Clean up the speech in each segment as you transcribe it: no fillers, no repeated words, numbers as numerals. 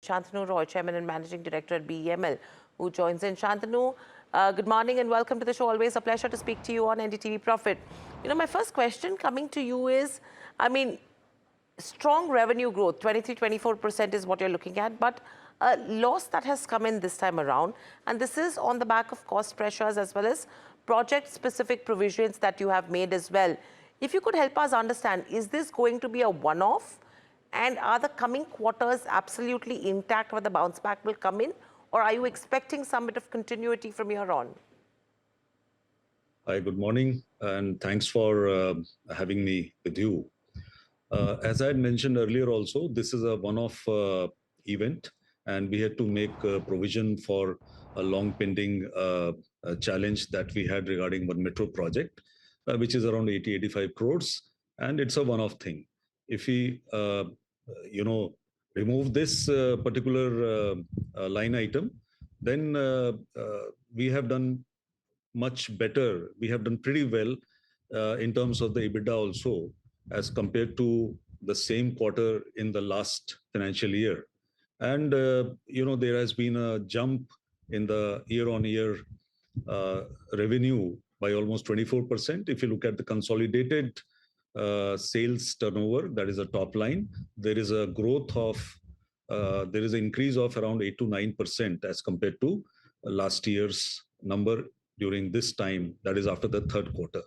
Shantanu Roy, Chairman and Managing Director at BEML, who joins in. Shantanu, good morning and welcome to the show. Always a pleasure to speak to you on NDTV Profit. My first question coming to you is, strong revenue growth, 23-24% is what you're looking at, but a loss that has come in this time around, and this is on the back of cost pressures as well as project-specific provisions that you have made as well. If you could help us understand, is this going to be a one-off? And are the coming quarters absolutely intact where the bounce back will come in? Or are you expecting some bit of continuity from here on? Hi, good morning, and thanks for having me with you. As I had mentioned earlier also, this is a one-off event, and we had to make a provision for a long pending challenge that we had regarding one metro project, which is around 80-85 crores, and it's a one-off thing. If we remove this particular line item, then we have done much better. We have done pretty well in terms of the EBITDA also, as compared to the same quarter in the last financial year. And, there has been a jump in the year-on-year revenue by almost 24%. If you look at the consolidated sales turnover, that is a top line, there is a growth of, there is an increase of around 8 to 9% as compared to last year's number during this time, that is after the third quarter.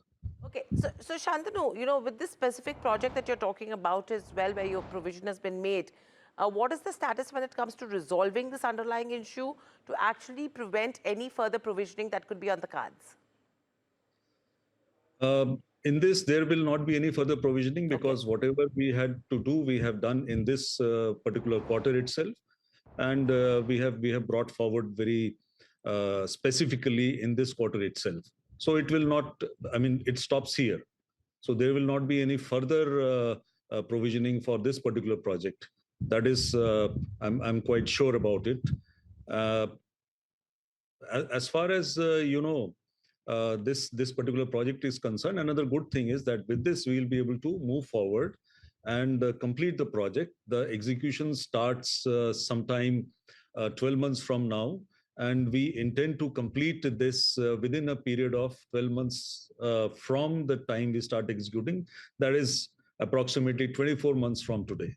Okay, so Shantanu, with this specific project that you're talking about as well, where your provision has been made, what is the status when it comes to resolving this underlying issue to actually prevent any further provisioning that could be on the cards? In this, there will not be any further provisioning because whatever we had to do, we have done in this particular quarter itself. And we have brought forward very specifically in this quarter itself. So it will not, it stops here. So there will not be any further provisioning for this particular project. That is, I'm quite sure about it. As far as, this particular project is concerned, another good thing is that with this, we will be able to move forward and complete the project. The execution starts sometime 12 months from now. And we intend to complete this within a period of 12 months from the time we start executing. That is approximately 24 months from today.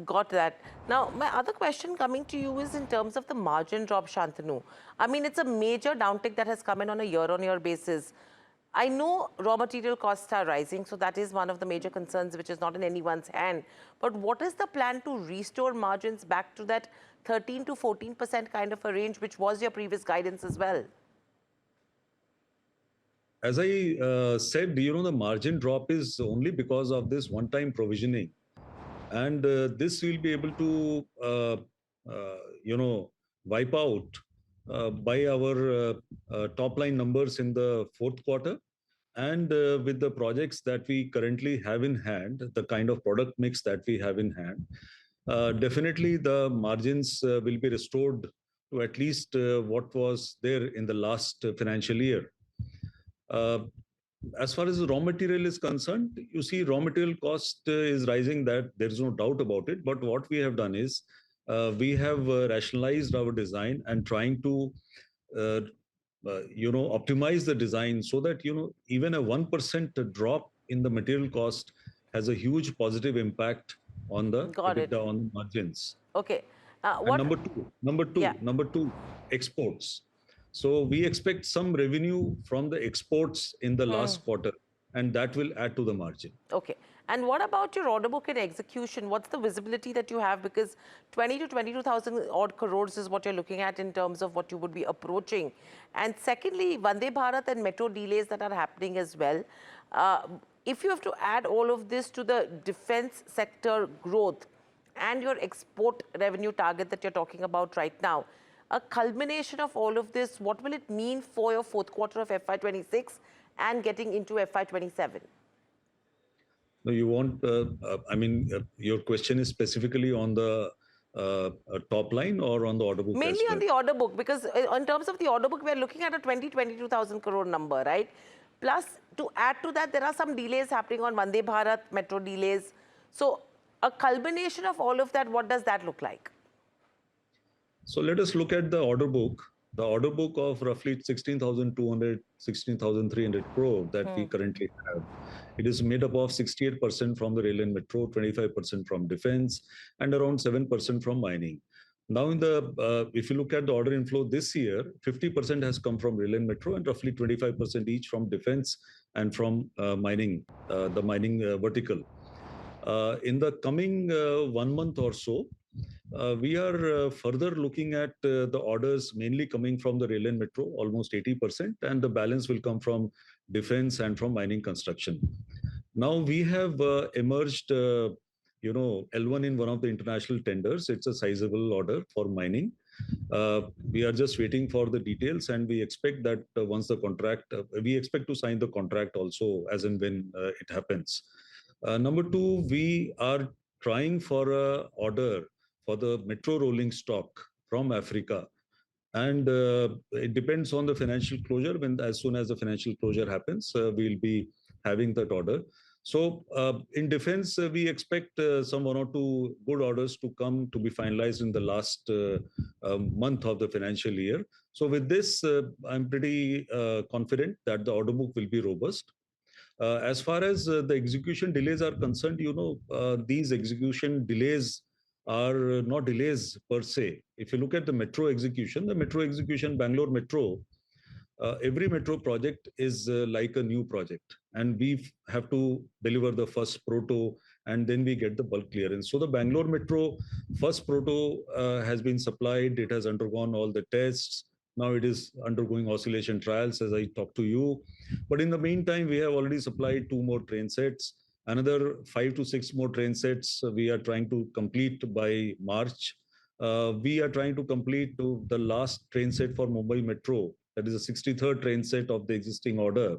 Got that. Now, my other question coming to you is in terms of the margin drop, Shantanu. It's a major downtick that has come in on a year-on-year basis. I know raw material costs are rising, so that is one of the major concerns which is not in anyone's hand. But what is the plan to restore margins back to that 13 to 14% kind of a range, which was your previous guidance as well? As I said, the margin drop is only because of this one-time provisioning. And this will be able to, wipe out by our top-line numbers in the fourth quarter. And with the projects that we currently have in hand, the kind of product mix that we have in hand, definitely the margins will be restored to at least what was there in the last financial year. As far as the raw material is concerned, you see raw material cost is rising, that there is no doubt about it. But what we have done is we have rationalized our design and trying to optimize the design so that, even a 1% drop in the material cost has a huge positive impact on the EBITDA, on the margins. Okay. Number two, exports. So we expect some revenue from the exports in the last quarter, and that will add to the margin. Okay. And what about your order book and execution? What's the visibility that you have? Because 20 to 22,000 odd crores is what you're looking at in terms of what you would be approaching. And secondly, Vande Bharat and metro delays that are happening as well. If you have to add all of this to the defense sector growth and your export revenue target that you're talking about right now, a culmination of all of this, what will it mean for your fourth quarter of FY26 and getting into FY27? No, you want, your question is specifically on the top line or on the order book? Mainly on the order book, because in terms of the order book, we're looking at a 22,000 crore number, right? Plus, to add to that, there are some delays happening on Vande Bharat, metro delays. So A culmination of all of that, what does that look like? So let us look at the order book. The order book of roughly 16,200, 16,300 crore that we currently have. It is made up of 68% from the rail and metro, 25% from defense, and around 7% from mining. Now, if you look at the order inflow this year, 50% has come from rail and metro, and roughly 25% each from defense and from mining, the mining vertical. In the coming 1 month or so, we are further looking at the orders mainly coming from the rail and metro, almost 80%, and the balance will come from defense and from mining construction. Now we have emerged, L1 in one of the international tenders. It's a sizable order for mining. We are just waiting for the details, and we expect that we expect to sign the contract also as and when it happens. Number two, we are trying for a order for the metro rolling stock from Africa. And it depends on the financial closure. As soon as the financial closure happens, we'll be having that order. So in defense, we expect some 1 or 2 good orders to come to be finalized in the last month of the financial year. So with this, I'm pretty confident that the order book will be robust. As far as the execution delays are concerned, these execution delays are not delays per se. If you look at the metro execution, Bangalore Metro, every metro project is like a new project, and we have to deliver the first proto, and then we get the bulk clearance. So the Bangalore Metro first proto has been supplied. It has undergone all the tests. Now it is undergoing oscillation trials as I talk to you. But in the meantime, we have already supplied 2 more train sets. Another 5 to 6 more train sets we are trying to complete by March. We are trying to complete the last train set for Mumbai Metro, that is the 63rd train set of the existing order,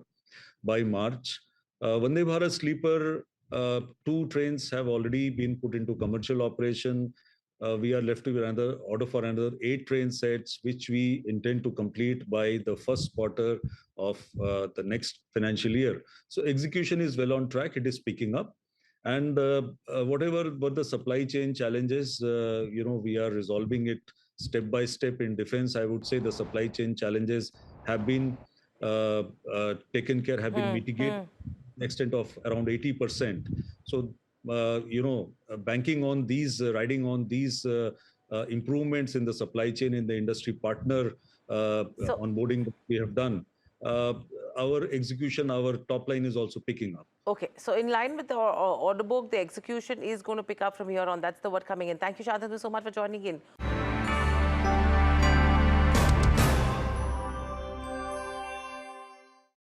by March. Vande Bharat Sleeper, 2 trains have already been put into commercial operation. We are left with another order for another 8 train sets, which we intend to complete by the first quarter of the next financial year. So execution is well on track. It is picking up. And whatever but the supply chain challenges, we are resolving it step by step. In defense, I would say the supply chain challenges have been taken care, have been mitigated extent of around 80%. So, banking on these, riding on these improvements in the supply chain, in the industry partner onboarding that we have done, our execution, our top line is also picking up. Okay, so in line with the order book, the execution is going to pick up from here on. That's the word coming in. Thank you, Shantanu, so much for joining in.